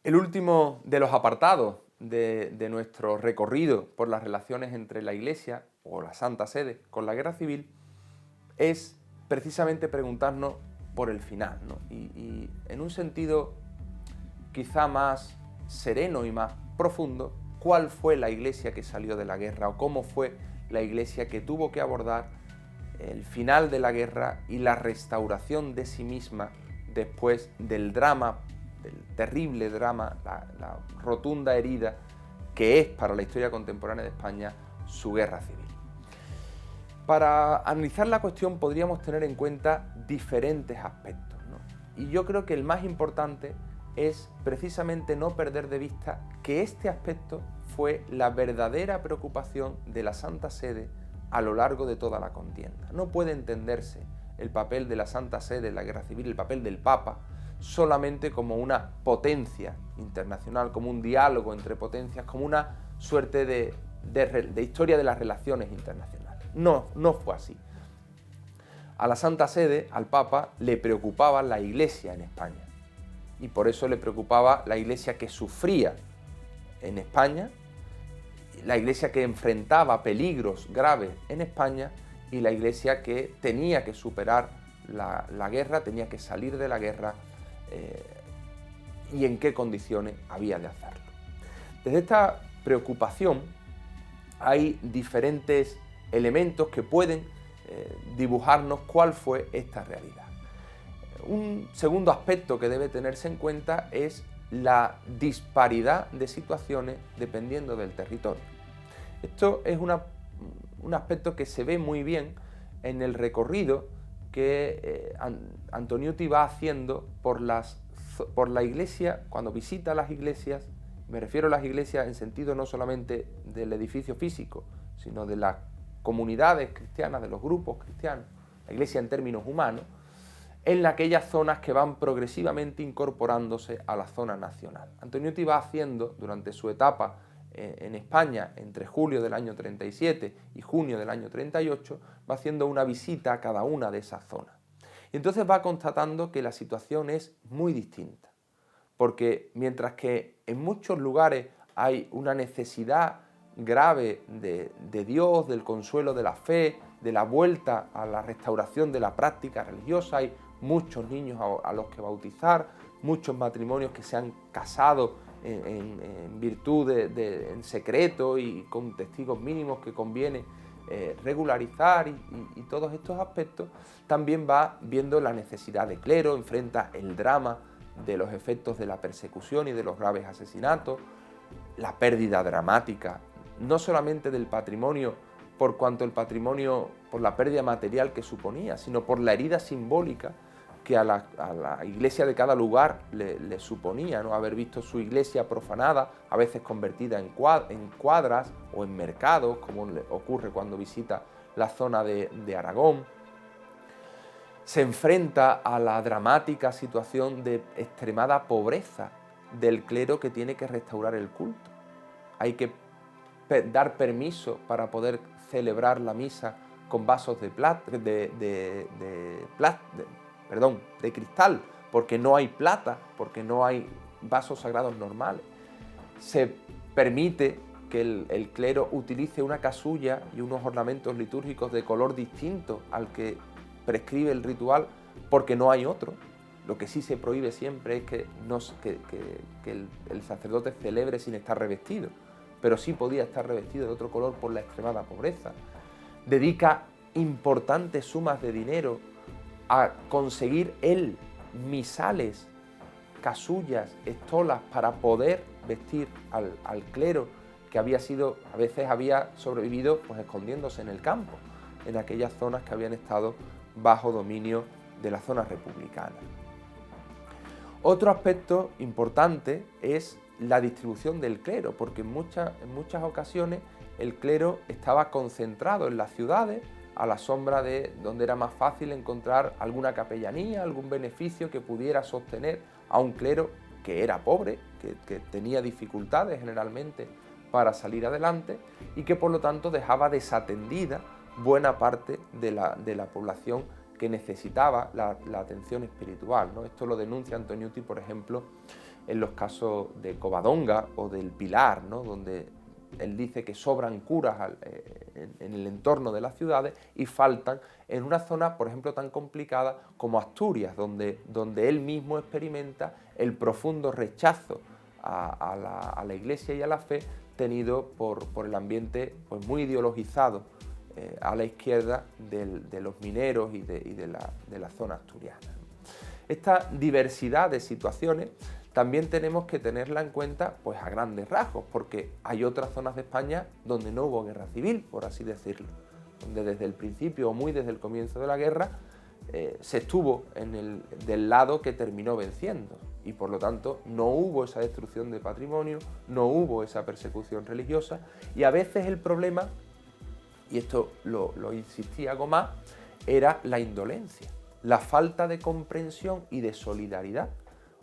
El último de los apartados de nuestro recorrido por las relaciones entre la Iglesia o la Santa Sede con la Guerra Civil es precisamente preguntarnos por el final, ¿no? Y en un sentido quizá más sereno y más profundo, ¿cuál fue la Iglesia que salió de la guerra o cómo fue la Iglesia que tuvo que abordar el final de la guerra y la restauración de sí misma después del drama, del terrible drama, la rotunda herida que es para la historia contemporánea de España su guerra civil? Para analizar la cuestión podríamos tener en cuenta diferentes aspectos, ¿no? Y yo creo que el más importante es precisamente no perder de vista que este aspecto fue la verdadera preocupación de la Santa Sede a lo largo de toda la contienda. No puede entenderse el papel de la Santa Sede en la Guerra Civil, el papel del Papa, solamente como una potencia internacional, como un diálogo entre potencias, como una suerte de historia de las relaciones internacionales. No fue así. A la Santa Sede, al Papa, le preocupaba la Iglesia en España. Y por eso le preocupaba la Iglesia que sufría en España, la Iglesia que enfrentaba peligros graves en España y la Iglesia que tenía que superar la guerra, tenía que salir de la guerra y en qué condiciones había de hacerlo. Desde esta preocupación hay diferentes elementos que pueden dibujarnos cuál fue esta realidad. Un segundo aspecto que debe tenerse en cuenta es la disparidad de situaciones dependiendo del territorio. Esto es un aspecto que se ve muy bien en el recorrido que Antoniuti va haciendo por la iglesia, cuando visita las iglesias. Me refiero a las iglesias en sentido no solamente del edificio físico, sino de las comunidades cristianas, de los grupos cristianos, la iglesia en términos humanos, en aquellas zonas que van progresivamente incorporándose a la zona nacional. Antoniuti va haciendo, durante su etapa en España, entre julio del año 37 y junio del año 38, va haciendo una visita a cada una de esas zonas. Y entonces va constatando que la situación es muy distinta, porque mientras que en muchos lugares hay una necesidad grave de Dios, del consuelo de la fe, de la vuelta a la restauración de la práctica religiosa, hay muchos niños a los que bautizar, muchos matrimonios que se han casado en virtud en secreto y con testigos mínimos que conviene regularizar y todos estos aspectos. También va viendo la necesidad de clero, enfrenta el drama de los efectos de la persecución y de los graves asesinatos, la pérdida dramática, no solamente del patrimonio por cuanto el patrimonio, por la pérdida material que suponía, sino por la herida simbólica que a la iglesia de cada lugar le suponía, ¿no? Haber visto su iglesia profanada, a veces convertida en cuadras o en mercados, como le ocurre cuando visita la zona de Aragón. Se enfrenta a la dramática situación de extremada pobreza del clero que tiene que restaurar el culto. Hay que dar permiso para poder celebrar la misa con vasos de cristal, porque no hay plata, porque no hay vasos sagrados normales. Se permite que el clero utilice una casulla y unos ornamentos litúrgicos de color distinto al que prescribe el ritual, porque no hay otro. Lo que sí se prohíbe siempre es que el sacerdote celebre sin estar revestido, pero sí podía estar revestido de otro color por la extremada pobreza. Dedica importantes sumas de dinero a conseguir él misales, casullas, estolas para poder vestir al clero que a veces había sobrevivido pues escondiéndose en el campo, en aquellas zonas que habían estado bajo dominio de la zona republicana. Otro aspecto importante es la distribución del clero, porque en muchas ocasiones el clero estaba concentrado en las ciudades, a la sombra de donde era más fácil encontrar alguna capellanía, algún beneficio que pudiera sostener a un clero que era pobre, que tenía dificultades generalmente para salir adelante y que por lo tanto dejaba desatendida buena parte de la población que necesitaba la atención espiritual, ¿no? Esto lo denuncia Antoniuti, por ejemplo, en los casos de Covadonga o del Pilar, ¿no? Donde él dice que sobran curas en el entorno de las ciudades y faltan en una zona, por ejemplo, tan complicada como Asturias, donde él mismo experimenta el profundo rechazo a la Iglesia y a la fe tenido por el ambiente pues, muy ideologizado a la izquierda de los mineros y de la zona asturiana. Esta diversidad de situaciones también tenemos que tenerla en cuenta pues, a grandes rasgos, porque hay otras zonas de España donde no hubo guerra civil, por así decirlo, donde desde el principio o muy desde el comienzo de la guerra se estuvo del lado que terminó venciendo y por lo tanto no hubo esa destrucción de patrimonio, no hubo esa persecución religiosa y a veces el problema, y esto lo insistía Gomá, era la indolencia, la falta de comprensión y de solidaridad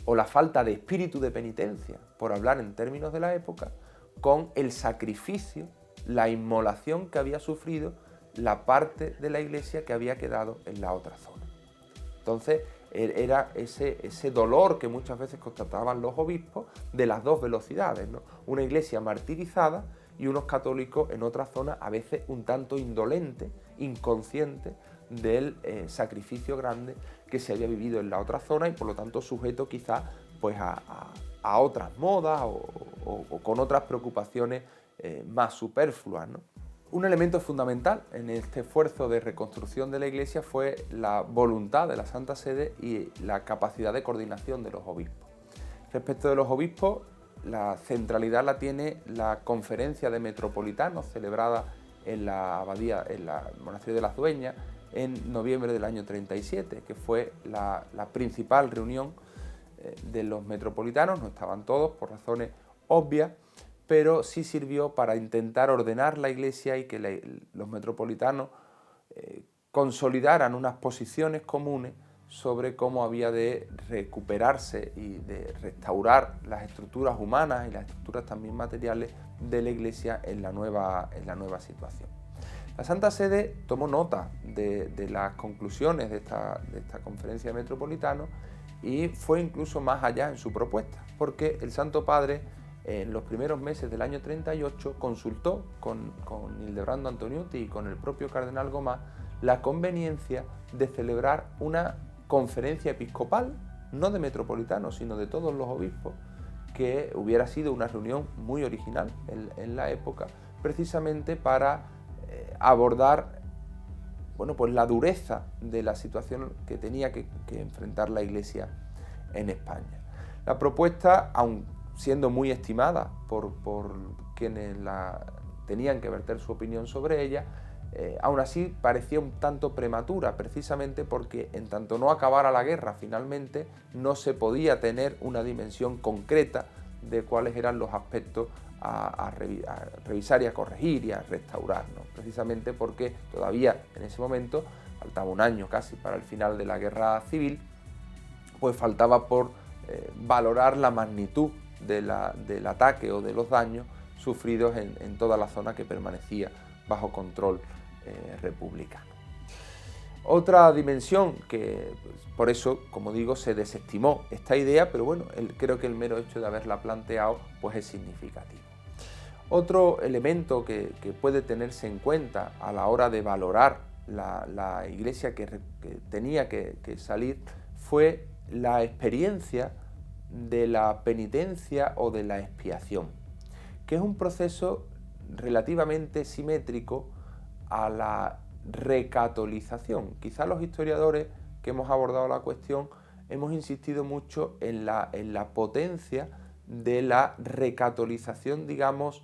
o la falta de espíritu de penitencia, por hablar en términos de la época, con el sacrificio, la inmolación que había sufrido la parte de la Iglesia que había quedado en la otra zona. Entonces era ese dolor que muchas veces constataban los obispos de las dos velocidades, ¿no? Una Iglesia martirizada y unos católicos en otra zona a veces un tanto indolente, inconsciente del sacrificio grande que se había vivido en la otra zona y por lo tanto sujeto quizás pues, a otras modas o con otras preocupaciones más superfluas, ¿no? Un elemento fundamental en este esfuerzo de reconstrucción de la Iglesia fue la voluntad de la Santa Sede y la capacidad de coordinación de los obispos. Respecto de los obispos, la centralidad la tiene la Conferencia de Metropolitanos celebrada en la abadía, en el monasterio de las Dueñas, en noviembre del año 37, que fue la principal reunión de los metropolitanos. No estaban todos por razones obvias, pero sí sirvió para intentar ordenar la Iglesia y que los metropolitanos consolidaran unas posiciones comunes sobre cómo había de recuperarse y de restaurar las estructuras humanas y las estructuras también materiales de la Iglesia en la nueva situación. La Santa Sede tomó nota de las conclusiones de esta conferencia de metropolitanos y fue incluso más allá en su propuesta, porque el Santo Padre en los primeros meses del año 38 consultó con Ildebrando Antoniuti y con el propio cardenal Gomá la conveniencia de celebrar una conferencia episcopal, no de metropolitanos, sino de todos los obispos, que hubiera sido una reunión muy original en la época, precisamente para abordar pues la dureza de la situación que tenía que enfrentar la Iglesia en España. La propuesta, aun siendo muy estimada por quienes tenían que verter su opinión sobre ella, aún así parecía un tanto prematura, precisamente porque en tanto no acabara la guerra finalmente, no se podía tener una dimensión concreta de cuáles eran los aspectos a revisar y a corregir y a restaurar, ¿no? Precisamente porque todavía en ese momento, faltaba un año casi para el final de la guerra civil, pues faltaba por valorar la magnitud del ataque o de los daños sufridos en toda la zona que permanecía bajo control republicano. Otra dimensión que, pues, por eso, como digo, se desestimó esta idea, pero bueno, creo que el mero hecho de haberla planteado pues es significativo. Otro elemento que puede tenerse en cuenta a la hora de valorar la Iglesia que tenía que salir fue la experiencia de la penitencia o de la expiación, que es un proceso relativamente simétrico a la recatolización. Quizá los historiadores que hemos abordado la cuestión hemos insistido mucho en la potencia de la recatolización, digamos,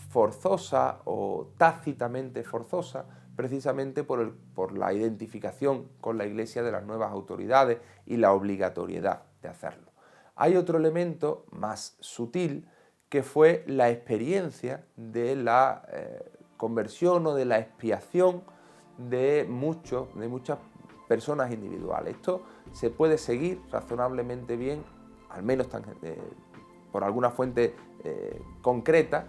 forzosa o tácitamente forzosa, precisamente por la identificación con la Iglesia de las nuevas autoridades y la obligatoriedad de hacerlo. Hay otro elemento más sutil que fue la experiencia de la conversión o de la expiación de muchas personas individuales. Esto se puede seguir razonablemente bien, al menos por alguna fuente concreta,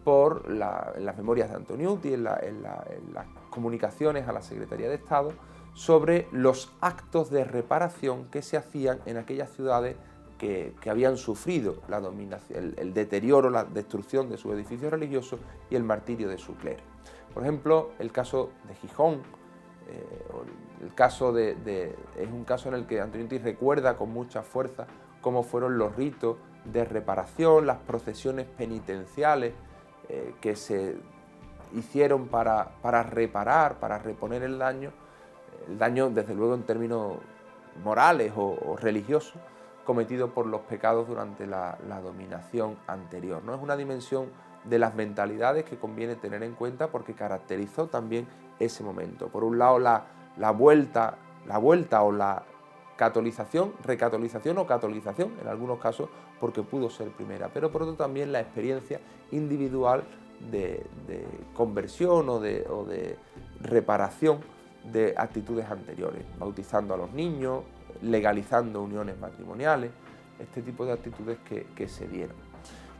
en las memorias de Antoniuti, en las comunicaciones a la Secretaría de Estado, sobre los actos de reparación que se hacían en aquellas ciudades que habían sufrido la dominación, el deterioro, la destrucción de sus edificios religiosos y el martirio de su clero. Por ejemplo, el caso de Gijón, es un caso en el que Antoniotti recuerda con mucha fuerza cómo fueron los ritos de reparación, las procesiones penitenciales que se hicieron para reparar, para reponer el daño desde luego en términos morales o religiosos, cometido por los pecados durante la dominación anterior, ¿no? Es una dimensión de las mentalidades que conviene tener en cuenta porque caracterizó también ese momento. Por un lado, la vuelta o la recatolización o catolización, en algunos casos porque pudo ser primera, pero por otro también la experiencia individual de conversión o de reparación de actitudes anteriores, bautizando a los niños, legalizando uniones matrimoniales, este tipo de actitudes que se dieron.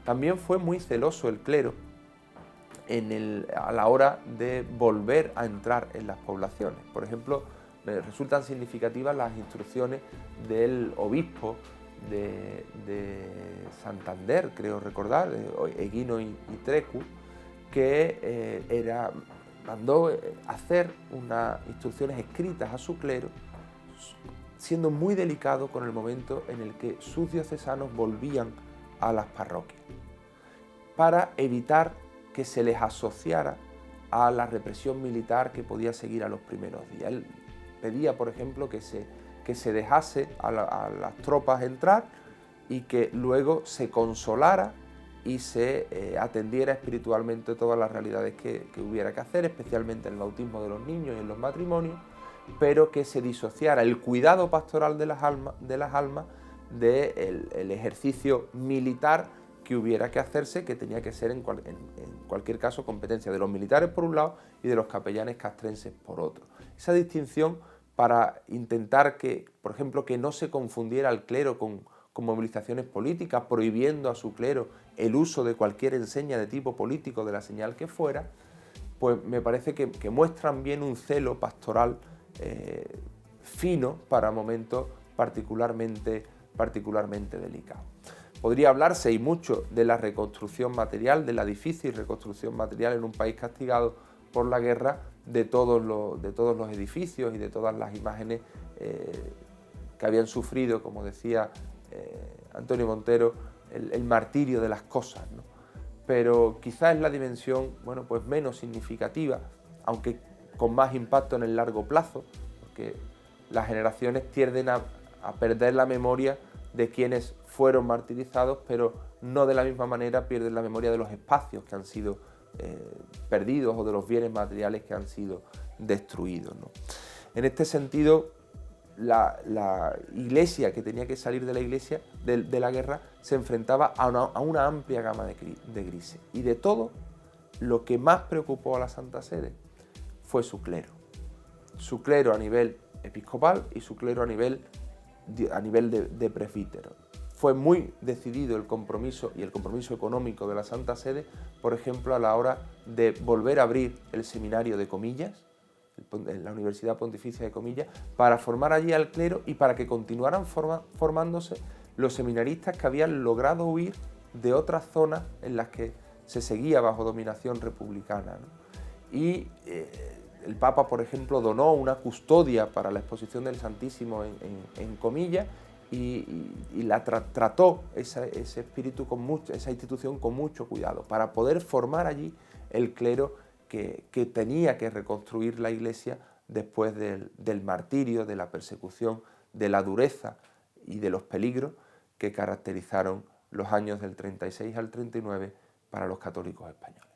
También fue muy celoso el clero a la hora de volver a entrar en las poblaciones. Por ejemplo, me resultan significativas las instrucciones del obispo de Santander, creo recordar, Eguino y Trecu, que mandó hacer unas instrucciones escritas a su clero, siendo muy delicado con el momento en el que sus diocesanos volvían a las parroquias, para evitar que se les asociara a la represión militar que podía seguir a los primeros días. Él pedía, por ejemplo, que se dejase a las tropas entrar y que luego se consolara y se atendiera espiritualmente todas las realidades que hubiera que hacer, especialmente en el bautismo de los niños y en los matrimonios, pero que se disociara el cuidado pastoral de las almas del ejercicio militar que hubiera que hacerse, que tenía que ser en cualquier caso competencia de los militares por un lado y de los capellanes castrenses por otro. Esa distinción para intentar que, por ejemplo, que no se confundiera al clero con movilizaciones políticas, prohibiendo a su clero el uso de cualquier enseña de tipo político, de la señal que fuera, pues me parece que muestran bien un celo pastoral fino para momentos particularmente delicados. Podría hablarse y mucho de la reconstrucción material, de la difícil reconstrucción material en un país castigado por la guerra, de todos los edificios y de todas las imágenes que habían sufrido, como decía Antonio Montero, el martirio de las cosas, ¿no? Pero quizás es la dimensión, bueno, pues menos significativa, aunque con más impacto en el largo plazo, porque las generaciones tienden a perder la memoria de quienes fueron martirizados, pero no de la misma manera pierden la memoria de los espacios que han sido perdidos o de los bienes materiales que han sido destruidos, ¿no? En este sentido, la iglesia que tenía que salir de la iglesia de la guerra se enfrentaba a una amplia gama de grises, y de todo lo que más preocupó a la Santa Sede fue su clero a nivel episcopal y su clero a nivel de presbítero. Fue muy decidido el compromiso y el compromiso económico de la Santa Sede, por ejemplo, a la hora de volver a abrir el seminario de Comillas, la Universidad Pontificia de Comillas, para formar allí al clero y para que continuaran formándose los seminaristas que habían logrado huir de otras zonas en las que se seguía bajo dominación republicana, ¿no? Y el Papa, por ejemplo, donó una custodia para la exposición del Santísimo en Comillas y trató ese espíritu esa institución con mucho cuidado, para poder formar allí el clero que tenía que reconstruir la Iglesia después del martirio, de la persecución, de la dureza y de los peligros que caracterizaron los años del 36 al 39 para los católicos españoles.